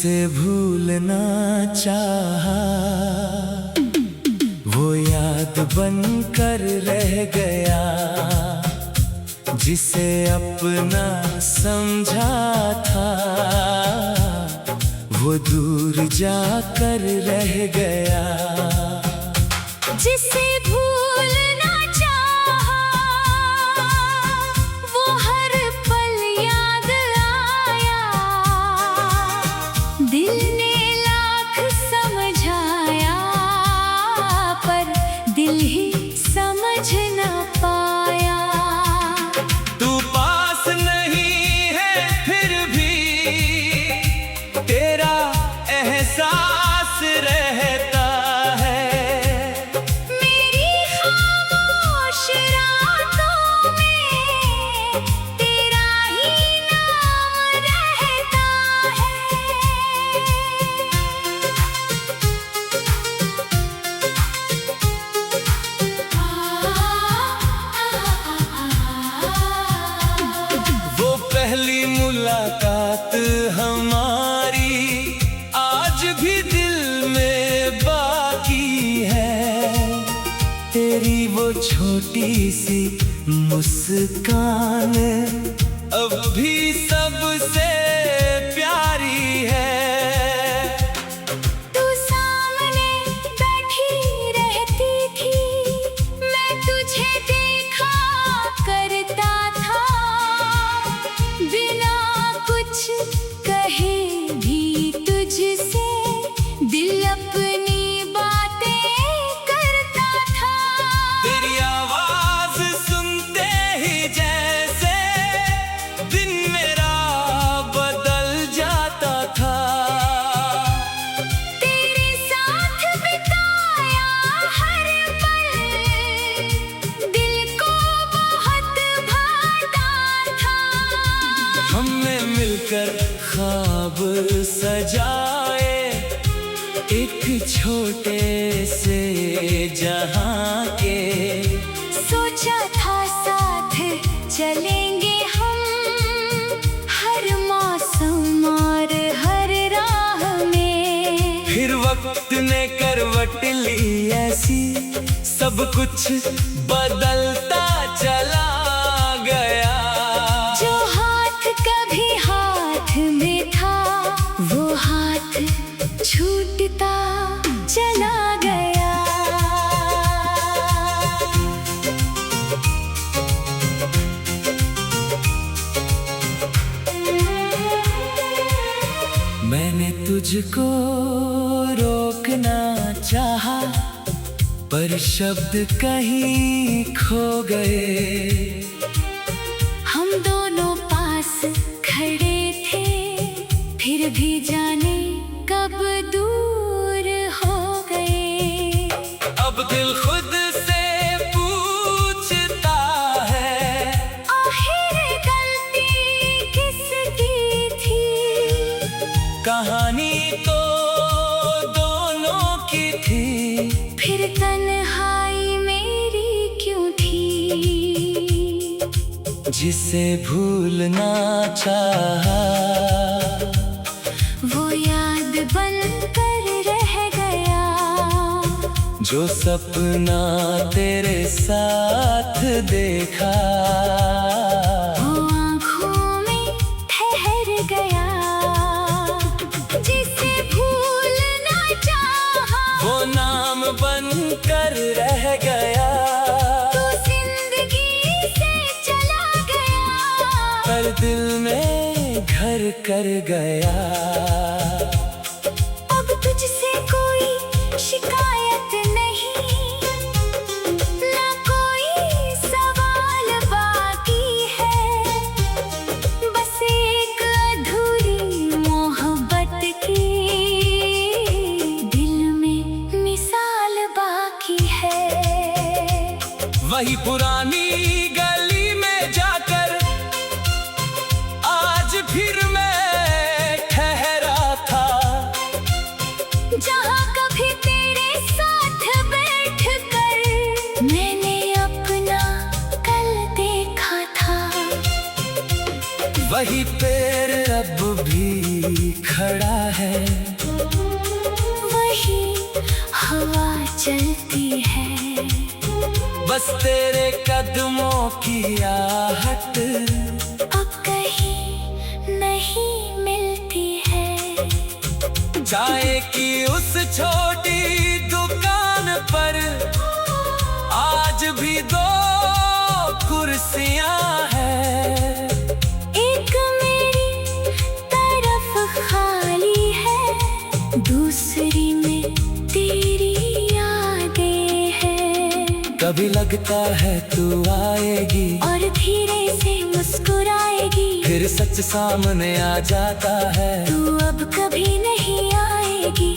जिसे भूलना चाहा वो याद बनकर रह गया, जिसे अपना समझा था वो दूर जाकर रह गया। जिसे भूलना चाहा वो हर पल याद आया, दिल ने लाख समझाया पर दिल ही समझ न पाया। तू पास नहीं है फिर भी तेरा एहसास रहता है, मेरी खामोश रातों में तेरा ही नाम रहता है। वो पहली मुलाकात हमारी आज भी दिल में बाकी है, तेरी वो छोटी सी मुस्कान अब भी सबसे प्यारी है। तू सामने बैठी रहती थी, मैं तुझे देखा करता था, बिना कुछ कहे भी तुझसे दिल अपनी बातें करता था। तेरी आवाज सुनते ही जैसे दिन मेरा बदल जाता था, तेरे साथ बिताया हर पल दिल को बहुत भाता था। हमने मिलकर ख्वाब सजाए एक छोटे से जहां के, सोचा था साथ चलेंगे हम हर मौसम और हर राह में। फिर वक्त ने करवट ली ऐसी सब कुछ बदलता चला गया। जो हाथ कभी हाथ में था वो हाथ छूटता चला गया। मैंने तुझको रोकना चाहा पर शब्द कहीं खो गए। हम दोनों पास खड़े थे फिर भी जाने कब दूर हो गए। अब दिल खुद से पूछता है आखिर गलती किसकी थी, कहानी तो दोनों की थी, फिर तन्हाई मेरी क्यों थी। जिसे भूलना चाहा वो याद बनकर रह गया, जो सपना तेरे साथ देखा वो आँखों में ठहर गया। जिसे भूलना चाहा वो नाम बनकर रह गया, तू जिंदगी से चला गया पर दिल में घर कर गया। अब तुझसे कोई शिकायत नहीं, ना कोई सवाल बाकी है, बस एक अधूरी मोहब्बत की दिल में मिसाल बाकी है। वही पुरानी गली में जाकर आज फिर मैं ठहरा था, जहाँ कभी तेरे साथ बैठकर मैंने अपना कल देखा था। वही पेड़ अब भी खड़ा है, वही हवा चलती है। बस तेरे कदमों की आहट अब कहीं नहीं मिलती है। चाय की उस छोटी दुकान पर आज भी दो कुर्सियां हैं। एक मेरी तरफ खाली है, दूसरी में तेरी यादें हैं। कभी लगता है तू आएगी और धीरे से मुस्कुराएगी, फिर सच सामने आ जाता है। तू अब कभी नहीं आएगी।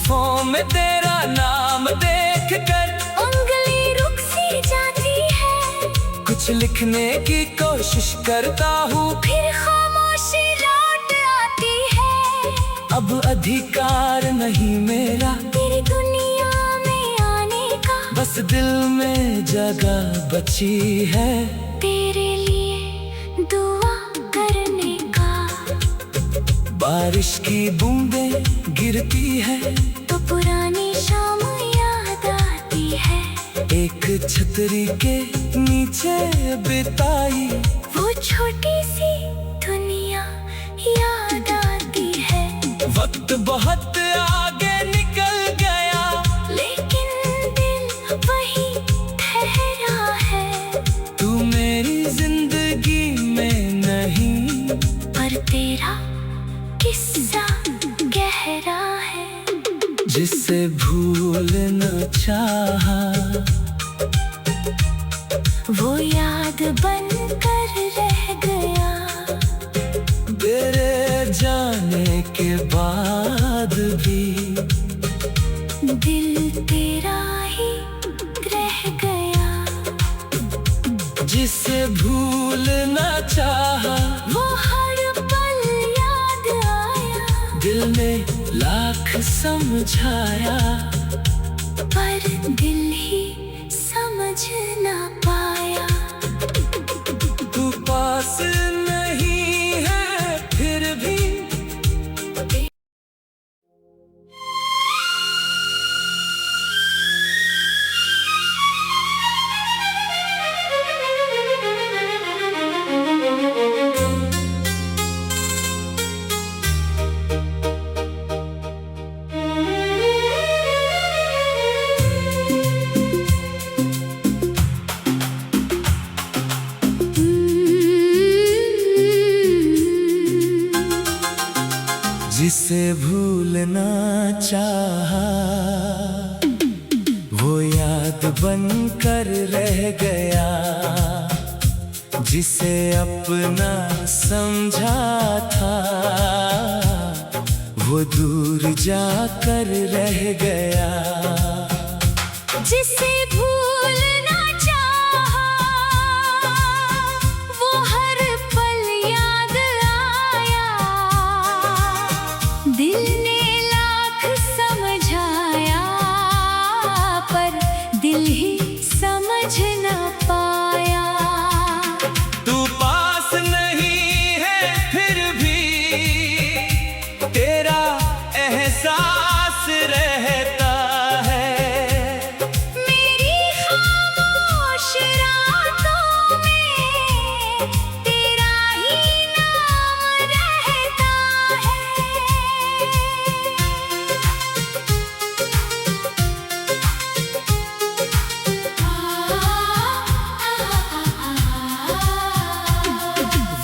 फोन में तेरा नाम देख कर उंगली रुक सी जाती है, कुछ लिखने की कोशिश करता हूँ, फिर खामोशी लौट आती है। अब अधिकार नहीं मेरा तेरी दुनिया में आने का, बस दिल में जगह बची है तेरे लिए दुआ करने का। बारिश की बूंदें गिरती है तो पुरानी शाम याद आती है, एक छतरी के नीचे बिताई वो छोटी सी दुनिया याद आती है। वक्त बहुत आगे निकल गया, लेकिन दिल वही ठहरा है। तू मेरी जिंदगी में नहीं, पर तेरा किस्सा गहरा है। जिसे भूलना चाहा वो याद बनकर रह गया। तेरे जाने के बाद भी दिल तेरा ही रह गया। जिसे भूलना चाहा वो हर पल याद आया, दिल ने लाख समझाया, पर दिल ही समझ ना पाया। तू पास नहीं है फिर भी जिसे भूलना चाहा वो याद बनकर रह गया। जिसे अपना समझा था वो दूर जाकर रह गया। जिसे भूलना चाहा वो हर पल याद आया, दिल ने लाख समझाया, पर दिल ही समझ न पाया। तू पास नहीं है फिर भी तेरा एहसास रहता है। मेरी खामोश रातों में तेरा ही नाम रहता है।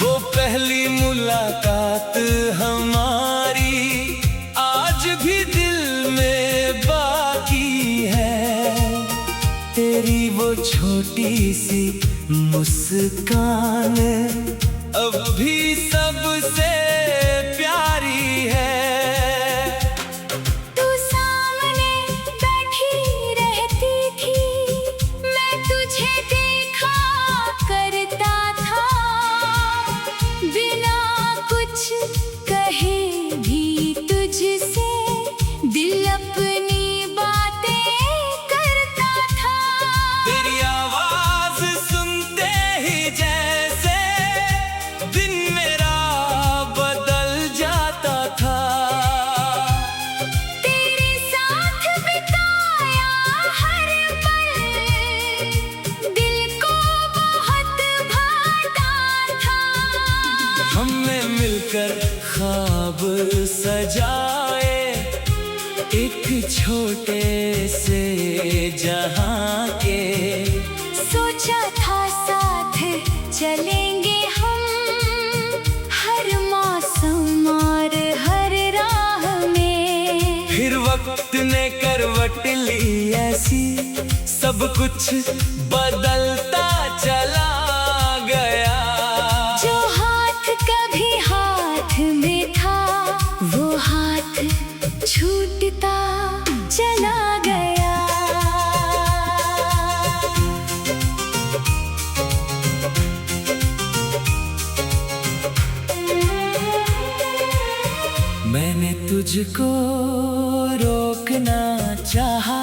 वो पहली मुलाकात हमारी आज भी दिल में बाकी है। तेरी वो छोटी सी मुस्कान अब भी सबसे प्यारी है। तू सामने बैठी रहती थी, मैं तुझे देखा करता था, बिना कुछ कहे भी तुझसे दिल अपनी बातें करता था। तेरी आवाज सुनते ही जैसे दिन मेरा सजाए एक छोटे से जहां के। सोचा था साथ चलेंगे हम हर मौसम और हर राह में। फिर वक्त ने करवट ली ऐसी, सब कुछ बदलता चला गया। जो हाथ कभी हाथ में था वो हाथ छूटता चला गया। मैंने तुझको रोकना चाहा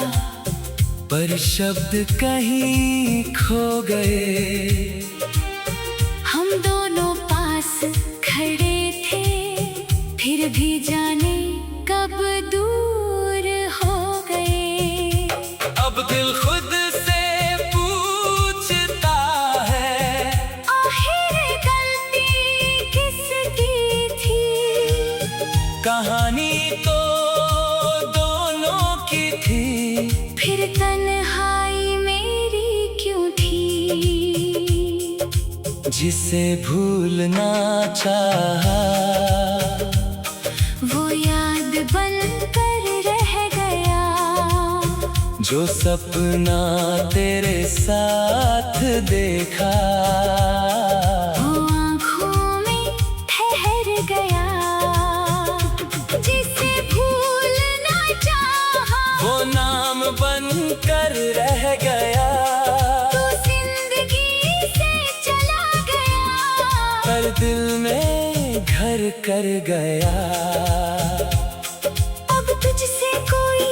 पर शब्द कहीं खो गए। हम दोनों पास खड़े थे फिर भी जाने कब दूर हो गए। अब दिल खुद से पूछता है आखिर गलती किसकी थी। कहानी तो दोनों की थी, फिर तन्हाई मेरी क्यों थी। जिसे भूलना चाहा वो याद बनकर रह गया। जो सपना तेरे साथ देखा वो आँखों में ठहर गया। जिसे भूलना चाहा वो नाम बनकर रह गया। तो जिंदगी से चला गया पर दिल में घर कर गया। अब तुझसे कोई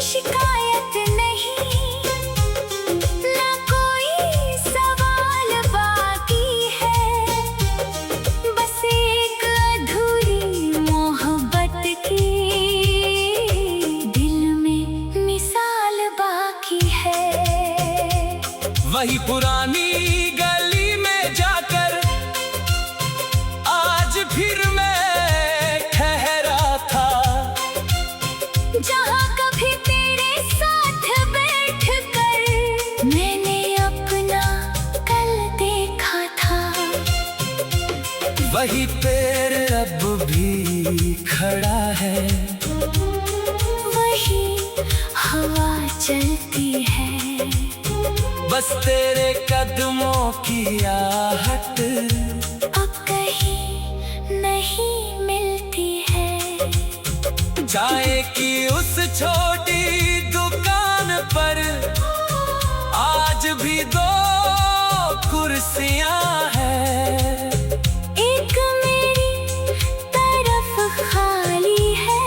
शिकायत नहीं, ना कोई सवाल बाकी है। बस एक अधूरी मोहब्बत की दिल में मिसाल बाकी है। वही पुरानी गली में जाकर आज फिर मैं ठहरा था। जहाँ कभी तेरे साथ बैठकर मैंने अपना कल देखा था। वही पेड़ अब भी खड़ा है, वही हवा चलती है। बस तेरे कदमों की आहट अब कहीं नहीं मिलती है। चाय की उस छोटी दुकान पर आज भी दो कुर्सियां हैं। एक मेरी तरफ खाली है,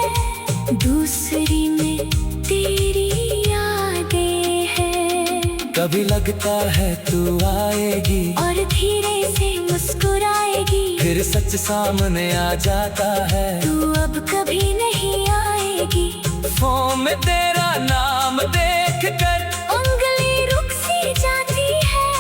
दूसरी में तेरी यादें हैं। कभी लगता है तू आएगी और धीरे से मुस्कुराएगी, फिर सच सामने आ जाता है। तू अब कभी नहीं आएगी। फोन में तेरा नाम देखकर उंगली रुक सी जाती है,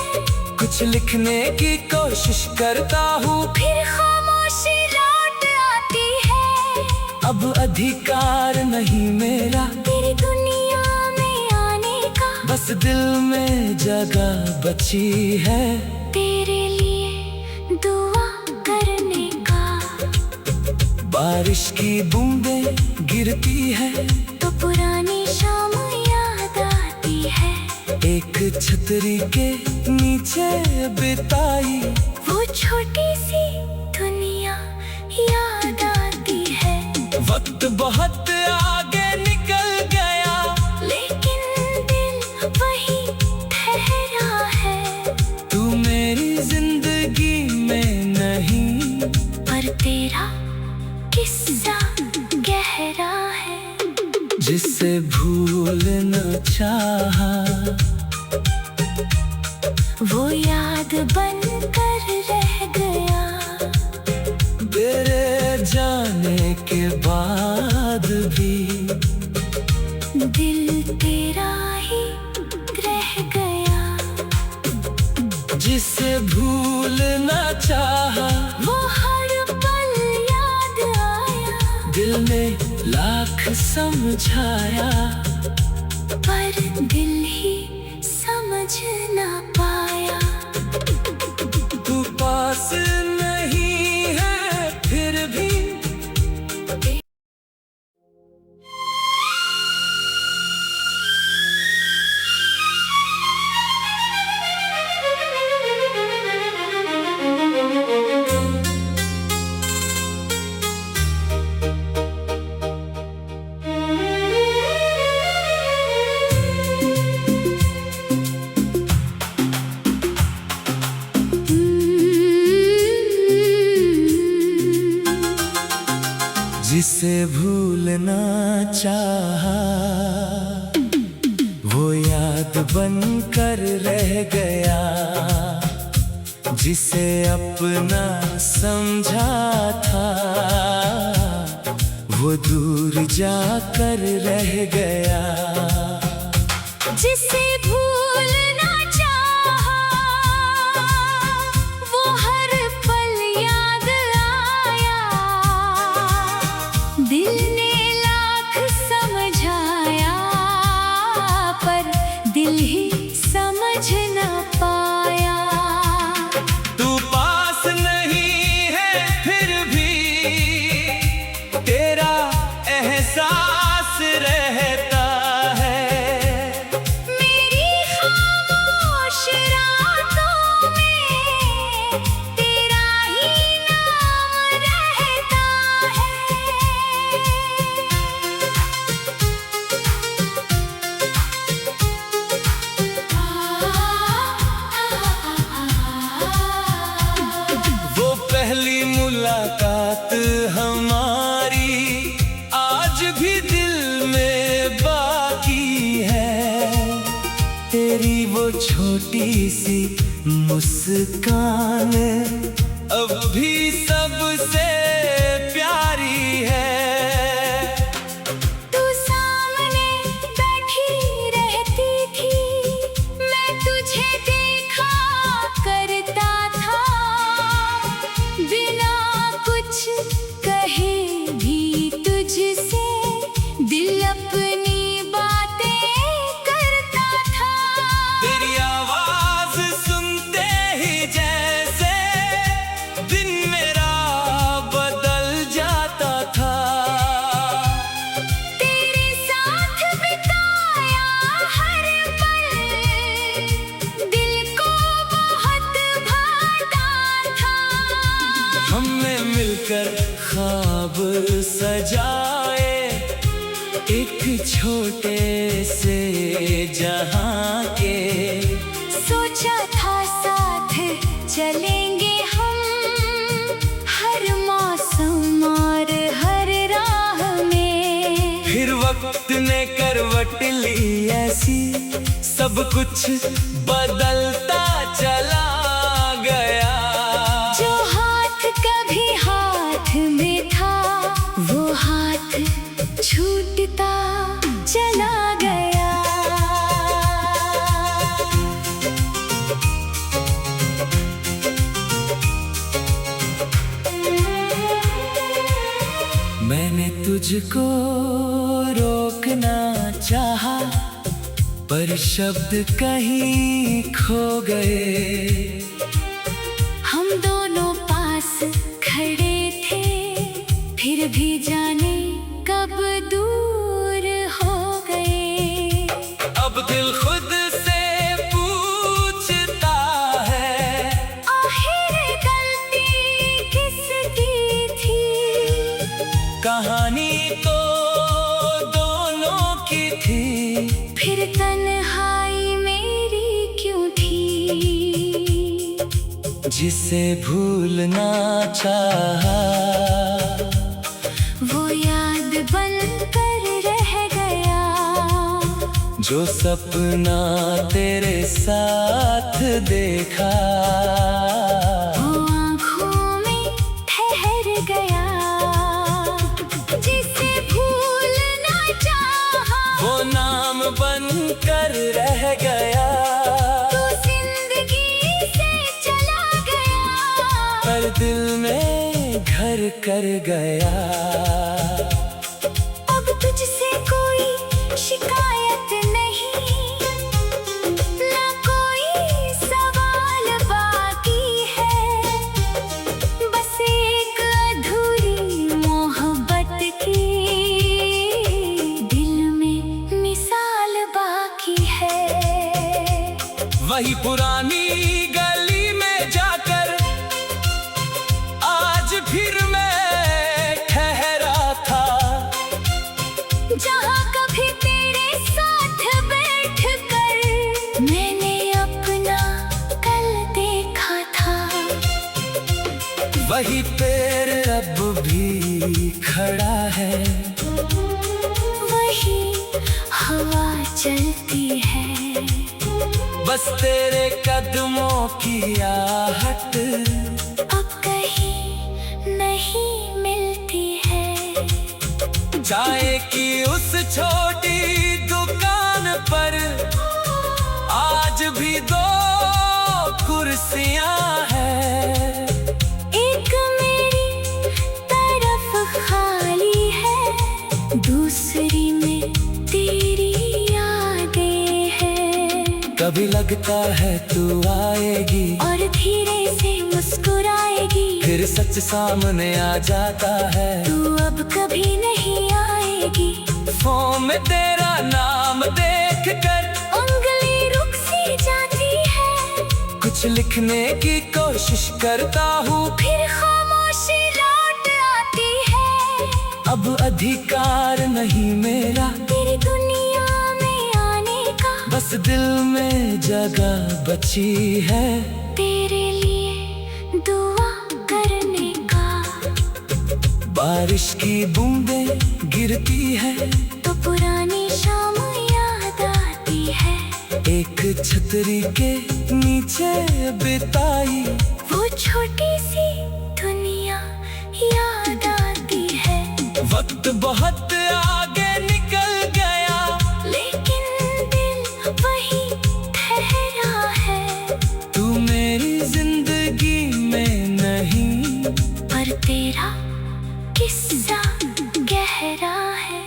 कुछ लिखने की कोशिश करता हूँ, फिर खामोशी लौट आती है। अब अधिकार नहीं मेरा तेरी दुनिया में आने का, बस दिल में जगह बची है तेरे लिए दुआ करने का। बारिश की बूंदें गिरती है तो पुरानी शाम याद आती है। एक छतरी के नीचे बिताई वो छोटी सी दुनिया याद आती है। वक्त बहुत आगे निकल गया, लेकिन दिल वही ठहरा है। तू मेरी जिंदगी में नहीं, पर तेरा किस्सा गहरा है। जिसे भूलना चाहा वो याद बनकर रह गया। तेरे जाने के बाद भी दिल तेरा ही रह गया। जिसे भूलना चाहा वो हर पल याद आया। लाख समझाया, पर दिल ही समझ ना पाया। तू पास नहीं है फिर भी। जिसे भूलना चाहा वो याद बनकर रह गया, जिसे अपना समझा था वो दूर जाकर रह गया। जिसे भूलना चाहा वो हर पल याद आया, दिल ने लाख समझाया, पर दिल ही समझ ना पाया। तू पास नहीं है फिर भी तेरा एहसास रहता है। मेरी खामोश रातों में तेरा ही नाम रहता है। वो पहली मुलाकात हमारी आज भी दिल में बाकी है। तेरी वो छोटी सी मुस्कान अब भी सबसे प्यारी है। तू सामने बैठी रहती थी, मैं तुझे देखा करता था, बिना कुछ कहे भी तुझसे दिल अपनी बातें करता था। तेरी आवाज सुनते ही जैसे दिन मेरा बदल जाता था। तेरे साथ बिताया हर पल दिल को बहुत भाता था। हमने मिलकर ख्वाब सजाए एक छोटे से जहां के। सोचा था साथ चलेंगे हम हर मौसम और हर राह में। फिर वक्त ने करवट ली ऐसी, सब कुछ बदलता चला गया। जो हाथ कभी हाथ में था वो हाथ छूटता चला गया। मैंने तुझको रोकना चाहा, पर शब्द कहीं खो गए। हम दोनों पास खड़े थे, फिर भी जाने कब दूर हो गए। अब दिल खुद से पूछता है, आखिर गलती किसकी थी? कहानी तो दोनों की थी। फिर तन्हाई मेरी क्यों थी? जिसे भूलना चाहा वो याद बनकर रह गया, जो सपना तेरे साथ देखा वो आँखों में ठहर गया। जिसे भूलना चाहा वो नाम बनकर रह गया। तू जिंदगी से चला गया, पर दिल में घर कर गया। अब वही पुरानी गली में जाकर आज फिर मैं ठहरा था, जहाँ कभी तेरे साथ बैठकर मैंने अपना कल देखा था। वही पेड़ अब भी खड़ा है, वही हवा चलती है, बस तेरे कदमों की आहट अब कहीं नहीं मिलती है। चाय की उस छोटी दुकान पर आज भी दो कुर्सियां हैं, एक मेरी तरफ खाली है, दूसरी में तेरी यादें हैं। कभी लगता है तू आएगी और धीरे से मुस्कुराएगी, फिर सच सामने आ जाता है, तू अब कभी नहीं आएगी। फोन में तेरा नाम देखकर उंगली रुक सी जाती है, कुछ लिखने की कोशिश करता हूँ, फिर खामोशी लौट आती है। अब अधिकार नहीं मेरा तेरी दुनिया में आने का, बस दिल में जगह बची है, तेरे लिए दुआ करने का। बारिश की बूंदें गिरती है तो पुरानी शाम याद आती है, एक छतरी के नीचे बिताई वो छोटी सी दुनिया याद आती है। वक्त बहुत आगे निकल गया, लेकिन दिल वही ठहरा है, तू मेरी जिंदगी में नहीं, पर तेरा किस्सा गहरा है।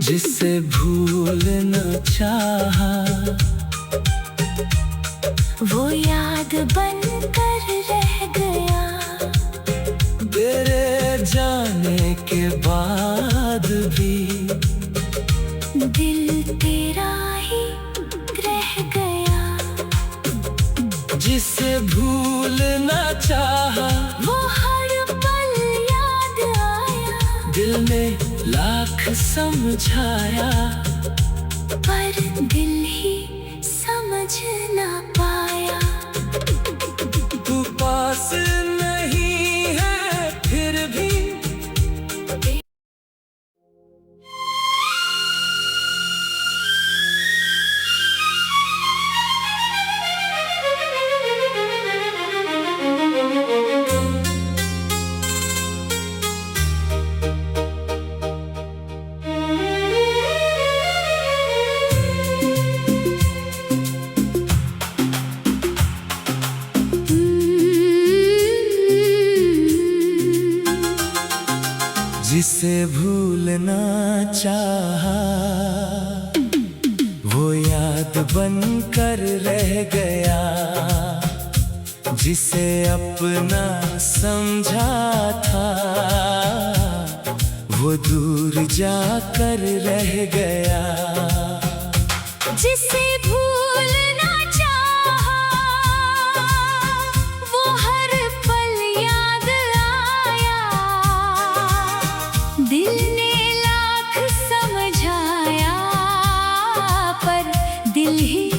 जिसे भूलना चाहा वो याद बनकर रह गया, तेरे जाने के बाद भी दिल तेरा ही रह गया। जिसे भूलना चाहा वो हर पल याद आया, दिल ने लाख समझाया, पर दिल ही समझ ना पाया। तू पास नहीं है फिर भी जिसे भूलना चाहा वो याद बनकर रह गया, जिसे अपना समझा था वो दूर जाकर रह गया। जिसे भूलना चाहा वो हर पल याद आया, दिल ने लाख समझाया, पर दिल ही